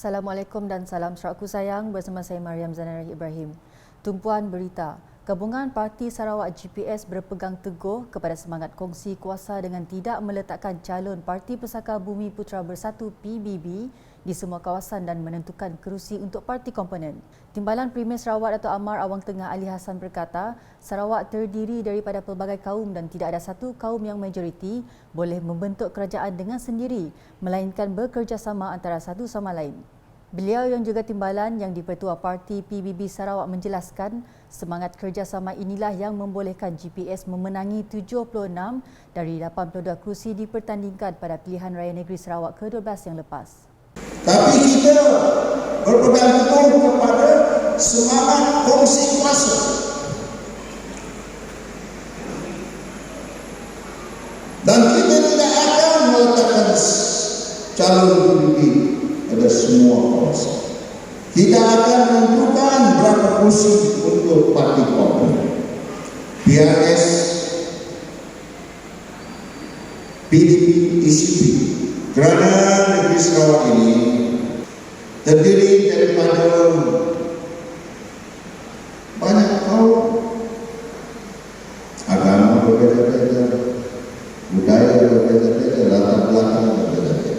Assalamualaikum dan salam Sarawakku sayang, bersama saya Mariam Zanari Ibrahim. Tumpuan berita. Gabungan Parti Sarawak GPS berpegang teguh kepada semangat kongsi kuasa dengan tidak meletakkan calon Parti Pesaka Bumi Putera Bersatu PBB di semua kawasan dan menentukan kerusi untuk parti komponen. Timbalan Premier Sarawak Dato' Amar Awang Tengah Ali Hassan berkata, Sarawak terdiri daripada pelbagai kaum dan tidak ada satu kaum yang majoriti boleh membentuk kerajaan dengan sendiri, melainkan bekerjasama antara satu sama lain. Beliau yang juga timbalan yang di-Pertua Parti PBB Sarawak menjelaskan semangat kerjasama inilah yang membolehkan GPS memenangi 76 dari 82 kerusi dipertandingkan pada pilihan raya negeri Sarawak ke-12 yang lepas. Tapi kita berpegang teguh kepada semangat kongsi kuasa. Dan kita tidak akan meletakkan calon PBB pada semua kawasan. Kita akan menentukan berapa kursi untuk parti komponen. PRS, PDP, ECP. Kerana negeri Sarawak ini terdiri daripada banyak kaum, agama berbeza-beza, budaya berbeza-beza, latar belakang berbeza-beza.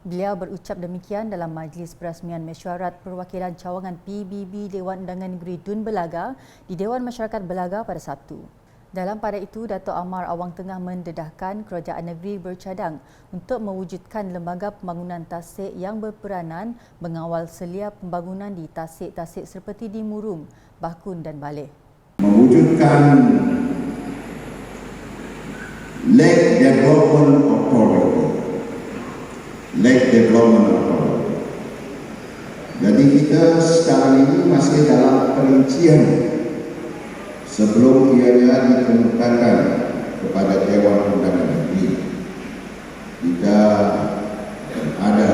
Beliau berucap demikian dalam Majlis Perasmian Mesyuarat Perwakilan Cawangan PBB Dewan Undangan Negeri Dun Belaga di Dewan Masyarakat Belaga pada Sabtu. Dalam pada itu, Dato' Amar Awang Tengah mendedahkan kerajaan negeri bercadang untuk mewujudkan lembaga pembangunan tasik yang berperanan mengawal selia pembangunan di tasik-tasik seperti di Murum, Bakun dan Baleh. Mewujudkan Lake Development Authority. Lake Development Authority. Jadi kita sekarang ini masih dalam perincian sebelum ianya dikemukakan kepada Dewan Undangan Negeri. Jika ada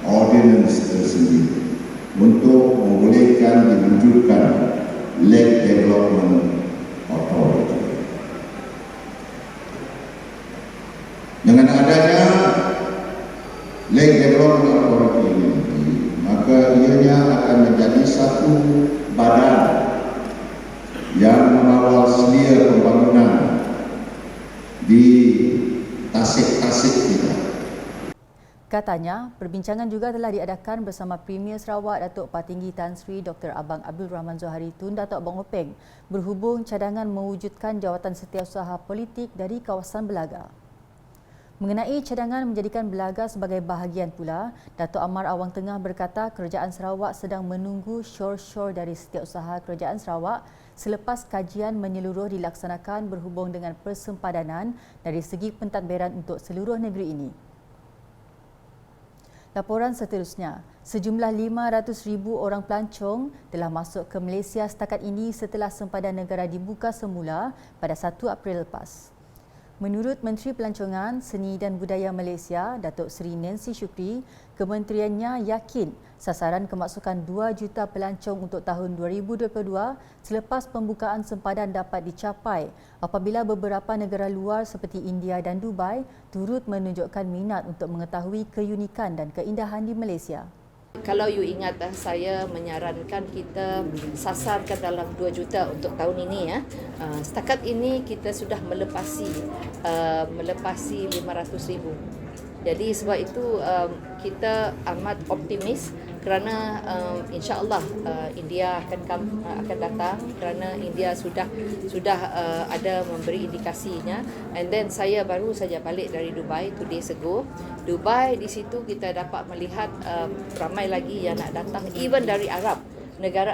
ordinance tersendiri untuk membolehkan diwujudkan Lake Development Authority. Dengan adanya Lake Development Authority ini, maka ianya akan menjadi satu badan yang mengawal selia pembangunan di tasik-tasik kita. Katanya, perbincangan juga telah diadakan bersama Premier Sarawak Datuk Patinggi Tan Sri Dr. Abang Abdul Rahman Zohari Tun Datuk Abang Openg berhubung cadangan mewujudkan jawatan setiausaha politik dari kawasan Belaga. Mengenai cadangan menjadikan Belaga sebagai bahagian pula, Dato' Amar Awang Tengah berkata kerajaan Sarawak sedang menunggu syur-syur dari Setiausaha Kerajaan Sarawak selepas kajian menyeluruh dilaksanakan berhubung dengan persempadanan dari segi pentadbiran untuk seluruh negeri ini. Laporan seterusnya, sejumlah 500,000 orang pelancong telah masuk ke Malaysia setakat ini setelah sempadan negara dibuka semula pada 1 April lepas. Menurut Menteri Pelancongan, Seni dan Budaya Malaysia, Datuk Seri Nancy Shukri, kementeriannya yakin sasaran kemasukan 2 juta pelancong untuk tahun 2022 selepas pembukaan sempadan dapat dicapai apabila beberapa negara luar seperti India dan Dubai turut menunjukkan minat untuk mengetahui keunikan dan keindahan di Malaysia. Kalau you ingat, saya menyarankan kita sasarkan dalam 2 juta untuk tahun ini ya. Setakat ini kita sudah melepasi 500,000. Jadi sebab itu kita amat optimis kerana insya-Allah India akan datang kerana India sudah ada memberi indikasinya. And then saya baru saja balik dari Dubai 2 days ago. Dubai, di situ kita dapat melihat ramai lagi yang nak datang even dari Arab. Negara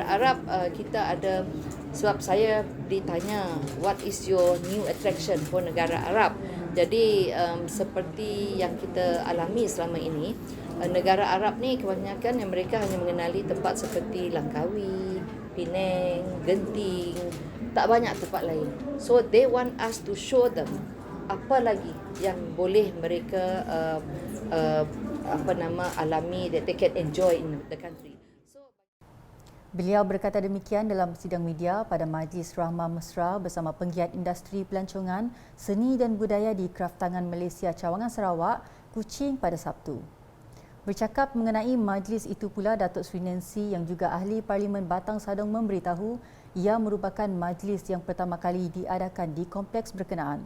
Arab kita ada, sebab saya ditanya what is your new attraction for negara Arab. Jadi seperti yang kita alami selama ini, negara Arab ni kebanyakan yang mereka hanya mengenali tempat seperti Langkawi, Penang, Genting, tak banyak tempat lain. So they want us to show them apa lagi yang boleh mereka alami, that they can enjoy in the country. Beliau berkata demikian dalam sidang media pada Majlis Rahmah Mesra bersama penggiat industri pelancongan, seni dan budaya di Kraftangan Malaysia Cawangan Sarawak, Kuching pada Sabtu. Bercakap mengenai majlis itu pula, Datuk Seri Nancy yang juga ahli Parlimen Batang Sadong memberitahu ia merupakan majlis yang pertama kali diadakan di kompleks berkenaan.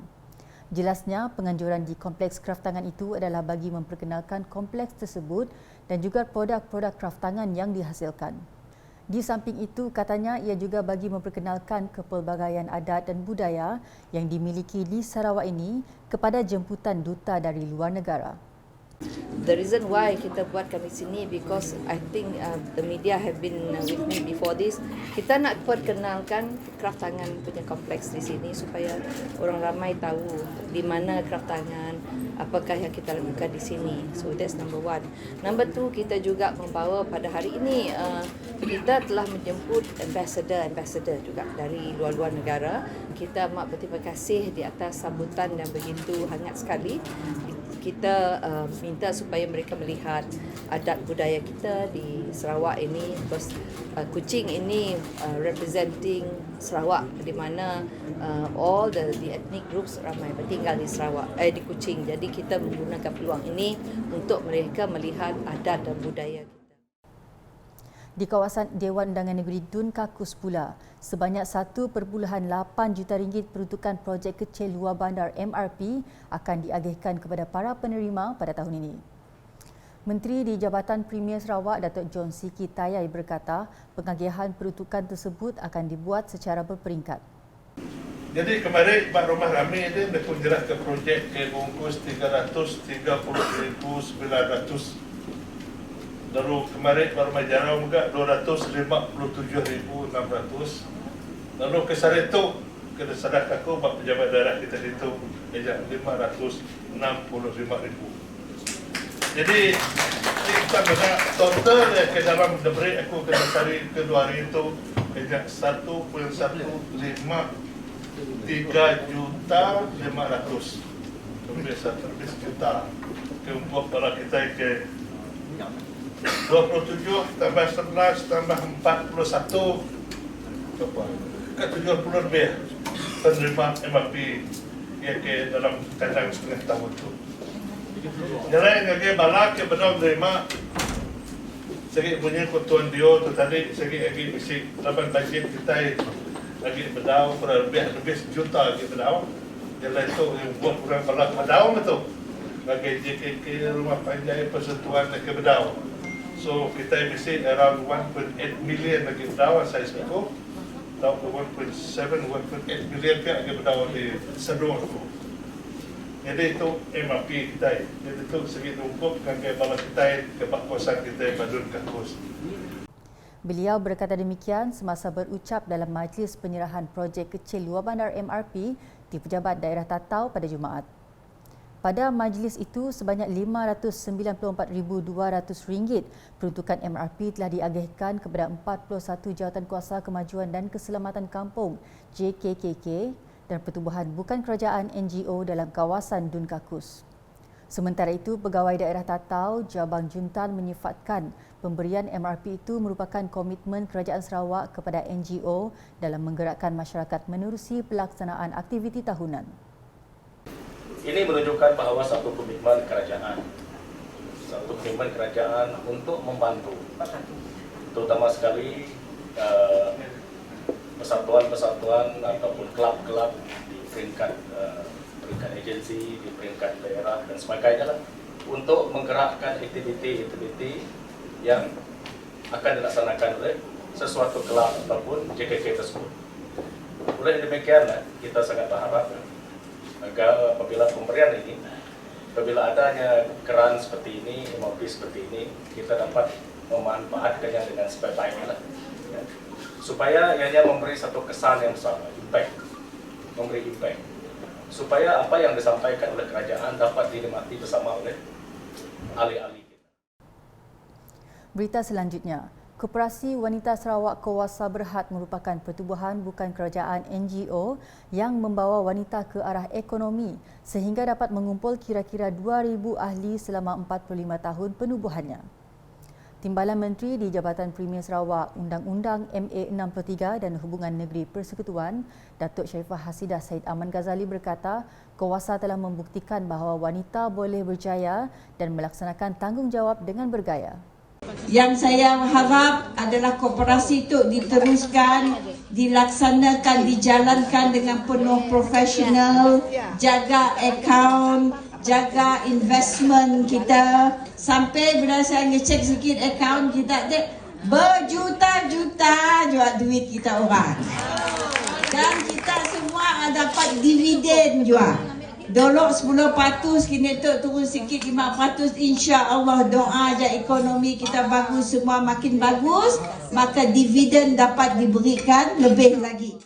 Jelasnya, penganjuran di kompleks kraftangan itu adalah bagi memperkenalkan kompleks tersebut dan juga produk-produk kraftangan yang dihasilkan. Di samping itu, katanya ia juga bagi memperkenalkan kepelbagaian adat dan budaya yang dimiliki di Sarawak ini kepada jemputan duta dari luar negara. The reason why kita buat kami sini because I think the media have been with me before this. Kita nak perkenalkan kraftangan punya kompleks di sini supaya orang ramai tahu di mana kraftangan, apakah yang kita lakukan di sini. So that's number one. Number two, kita juga membawa pada hari ini kita telah menjemput ambassador juga dari luar-luar negara. Kita amat berterima kasih di atas sambutan yang begitu hangat sekali. Kita minta supaya mereka melihat adat budaya kita di Sarawak ini. Because Kuching ini representing Sarawak, di mana all the ethnic groups ramai bertinggal di Sarawak, di Kuching. Jadi kita menggunakan peluang ini untuk mereka melihat adat dan budaya kita. Di kawasan Dewan Undangan Negeri Dun Kakus pula, sebanyak 1.8 juta ringgit peruntukan projek kecil luar bandar MRP akan diagihkan kepada para penerima pada tahun ini. Menteri di Jabatan Premier Sarawak, Datuk John Siki Tayai berkata, pengagihan peruntukan tersebut akan dibuat secara berperingkat. Jadi kemarin Pak Rumah Rami ini berkunjung ke projek ke bungkus 330,900. Lalu kemarin Pak Rumah Jarau juga 257,600. Lalu ke Sareto, ke Sadakaku, Pak Pejabat Daerah kita itu ejak 565,000. Jadi kita banyak total ke dalam debri aku kena cari kedua hari itu ejak 1,153,500,000. Lebih 1 juta. Untuk para kita ke 27 tambah 11 tambah 41 ke 70 lebih penerima MRP yang ke dalam kandang setengah tahun itu. Jadi yang balak ke benar menerima segi punya ketuan dia tu tadi segi lagi mesti lapan budget kita lagi berdau kurang lebih sejuta lagi berdau. Jadi itu yang buat kurang balak berdau itu bagi JKK Rumah Panjai Persatuan ke berdau. So kita mesti around 1.8 million lagi berdau saya sebut. Tahun 1.8 million pihak lagi berdau di Sedung. Jadi itu MRP kita. Jadi itu segi rumput kan ke balak kita ke Pak Kuasa kita Badun Kakus. Beliau berkata demikian semasa berucap dalam majlis penyerahan projek kecil luar bandar MRP di Pejabat Daerah Tatau pada Jumaat. Pada majlis itu, sebanyak RM594,200 peruntukan MRP telah diagihkan kepada 41 Jawatankuasa Kemajuan dan Keselamatan Kampung JKKK dan Pertubuhan Bukan Kerajaan NGO dalam kawasan Dun Kakus. Sementara itu, Pegawai Daerah Tatau, Jabang Juntan menyifatkan pemberian MRP itu merupakan komitmen Kerajaan Sarawak kepada NGO dalam menggerakkan masyarakat menerusi pelaksanaan aktiviti tahunan. Ini menunjukkan bahawa satu komitmen kerajaan untuk membantu, terutama sekali persatuan-persatuan ataupun klub-klub di peringkat agensi, di peringkat daerah dan sebagainya lah, untuk menggerakkan aktiviti-aktiviti yang akan dilaksanakan oleh sesuatu klub ataupun JKK tersebut. Oleh demikian, kita sangat berharap agar apabila pemberian ini, apabila adanya keran seperti ini, MRP seperti ini, kita dapat memanfaatkannya dengan sebaik-baiknya lah, ya. Supaya ianya memberi satu kesan yang besar, memberi impact, supaya apa yang disampaikan oleh kerajaan dapat dinikmati bersama oleh ahli-ahli kita. Berita selanjutnya, Koperasi Wanita Sarawak Kuasa Berhad merupakan pertubuhan bukan kerajaan NGO yang membawa wanita ke arah ekonomi sehingga dapat mengumpul kira-kira 2,000 ahli selama 45 tahun penubuhannya. Timbalan Menteri di Jabatan Premier Sarawak Undang-Undang MA 63 dan Hubungan Negeri Persekutuan, Datuk Sharifah Hasidah Said Aman Ghazali berkata, kuasa telah membuktikan bahawa wanita boleh berjaya dan melaksanakan tanggungjawab dengan bergaya. Yang saya harap adalah koperasi itu diteruskan, dilaksanakan, dijalankan dengan penuh profesional, jaga akaun, jaga investment kita. Sampai bila saya ngecek sikit akaun kita, berjuta-juta jual duit kita orang. Dan kita semua dapat dividen juga. Dulu 10%, kini tu turun sikit 5%. InsyaAllah doa aja ekonomi kita bagus, semua makin bagus, maka dividen dapat diberikan lebih lagi.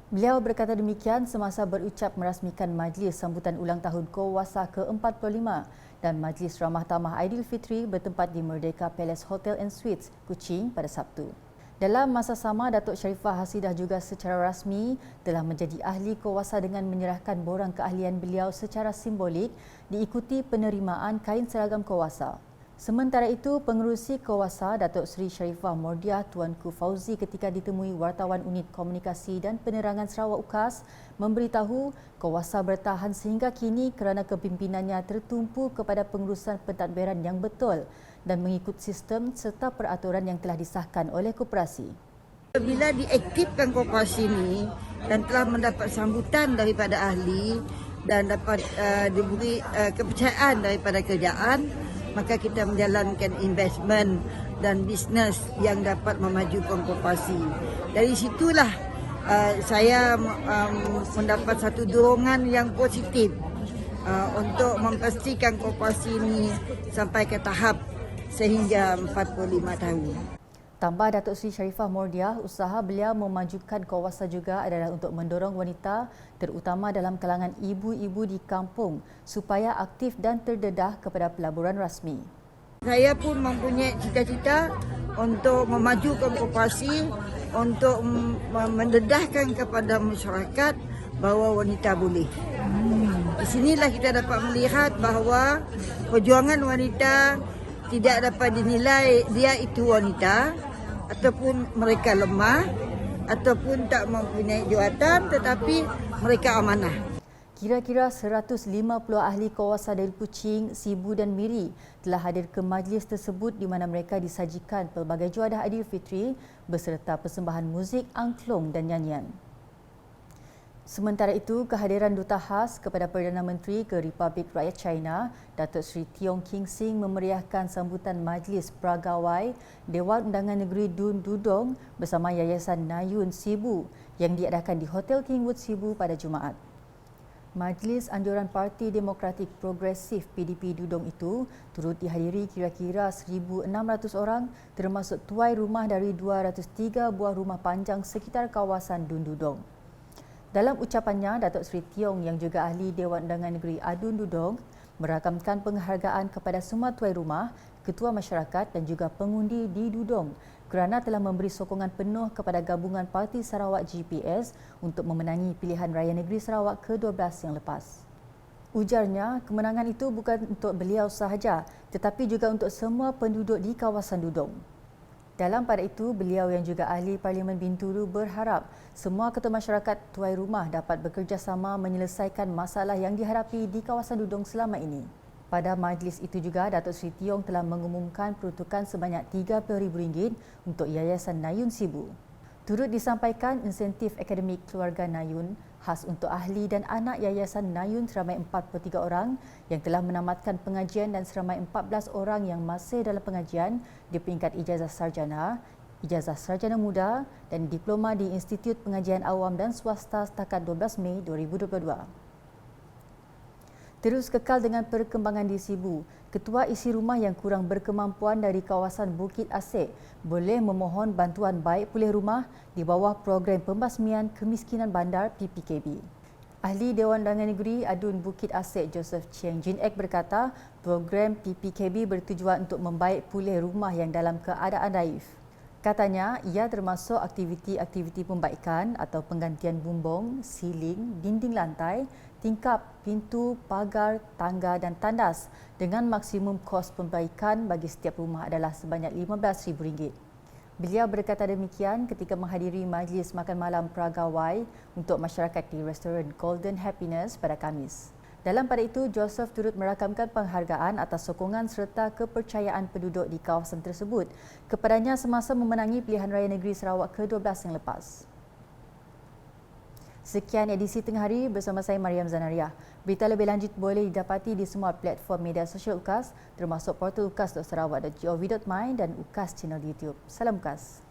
Beliau berkata demikian semasa berucap merasmikan majlis sambutan ulang tahun KOWASA ke-45 dan Majlis Ramah Tamah Aidilfitri bertempat di Merdeka Palace Hotel and Suites, Kuching pada Sabtu. Dalam masa sama, Datuk Sharifah Hasidah juga secara rasmi telah menjadi ahli KOWASA dengan menyerahkan borang keahlian beliau secara simbolik diikuti penerimaan kain seragam KOWASA. Sementara itu, pengerusi KOWASA Datuk Seri Sharifah Mordiah Tuanku Fauzi ketika ditemui wartawan Unit Komunikasi dan Penerangan Sarawak UKAS memberitahu KOWASA bertahan sehingga kini kerana kepimpinannya tertumpu kepada pengurusan pentadbiran yang betul dan mengikut sistem serta peraturan yang telah disahkan oleh koperasi. Bila diaktifkan koperasi ini dan telah mendapat sambutan daripada ahli dan dapat diberi kepercayaan daripada kerajaan, maka kita menjalankan investment dan bisnes yang dapat memajukan koperasi. Dari situlah saya mendapat satu dorongan yang positif untuk memastikan koperasi ini sampai ke tahap sehingga 45 tahun. Tambah Datuk Seri Sharifah Mordiah, usaha beliau memajukan KOWASA juga adalah untuk mendorong wanita terutama dalam kalangan ibu-ibu di kampung supaya aktif dan terdedah kepada pelaburan rasmi. Saya pun mempunyai cita-cita untuk memajukan koperasi, untuk mendedahkan kepada masyarakat bahawa wanita boleh. Di sinilah kita dapat melihat bahawa perjuangan wanita tidak dapat dinilai dia itu wanita ataupun mereka lemah ataupun tak mempunyai jawatan, tetapi mereka amanah. Kira-kira 150 ahli KOWASA dari Kuching, Sibu dan Miri telah hadir ke majlis tersebut di mana mereka disajikan pelbagai juadah Aidilfitri beserta persembahan muzik, angklung dan nyanyian. Sementara itu, kehadiran Duta Khas kepada Perdana Menteri ke Republik Rakyat China, Datuk Seri Tiong King Sing memeriahkan sambutan Majlis Peragawai Dewan Undangan Negeri Dun Dudong bersama Yayasan Nayun Sibu yang diadakan di Hotel Kingwood Sibu pada Jumaat. Majlis Anjuran Parti Demokratik Progresif PDP Dudong itu turut dihadiri kira-kira 1,600 orang termasuk tuai rumah dari 203 buah rumah panjang sekitar kawasan Dun Dudong. Dalam ucapannya, Datuk Seri Tiong yang juga ahli Dewan Undangan Negeri Adun Dudong merakamkan penghargaan kepada semua tuai rumah, ketua masyarakat dan juga pengundi di Dudong kerana telah memberi sokongan penuh kepada gabungan Parti Sarawak GPS untuk memenangi pilihan raya negeri Sarawak ke-12 yang lepas. Ujarnya, kemenangan itu bukan untuk beliau sahaja tetapi juga untuk semua penduduk di kawasan Dudong. Dalam pada itu, beliau yang juga ahli Parlimen Bintulu berharap semua ketua masyarakat tuai rumah dapat bekerjasama menyelesaikan masalah yang dihadapi di kawasan Dudong selama ini. Pada majlis itu juga, Datuk Seri Tiong telah mengumumkan peruntukan sebanyak RM30,000 untuk Yayasan Nayun Sibu. Turut disampaikan insentif akademik keluarga Nayun khas untuk ahli dan anak Yayasan Nayun seramai 43 orang yang telah menamatkan pengajian dan seramai 14 orang yang masih dalam pengajian di peringkat ijazah sarjana muda dan diploma di Institut Pengajian Awam dan Swasta setakat 12 Mei 2022. Terus kekal dengan perkembangan di Sibu, Ketua Isi Rumah yang kurang berkemampuan dari kawasan Bukit Asik boleh memohon bantuan baik pulih rumah di bawah program pembasmian kemiskinan bandar PPKB. Ahli Dewan Undangan Negeri Adun Bukit Asik Joseph Chiang Jin Ek berkata, program PPKB bertujuan untuk membaik pulih rumah yang dalam keadaan daif. Katanya, ia termasuk aktiviti-aktiviti pembaikan atau penggantian bumbung, siling, dinding lantai, tingkap, pintu, pagar, tangga dan tandas dengan maksimum kos perbaikan bagi setiap rumah adalah sebanyak RM15,000. Beliau berkata demikian ketika menghadiri majlis makan malam pegawai untuk masyarakat di restoran Golden Happiness pada Khamis. Dalam pada itu, Joseph turut merakamkan penghargaan atas sokongan serta kepercayaan penduduk di kawasan tersebut kepadanya semasa memenangi pilihan raya negeri Sarawak ke-12 yang lepas. Sekian edisi Tengah Hari bersama saya Mariam Zanariah. Berita lebih lanjut boleh didapati di semua platform media sosial UKAS termasuk portal ukas.sarawak.gov.my dan UKAS channel YouTube. Salam UKAS.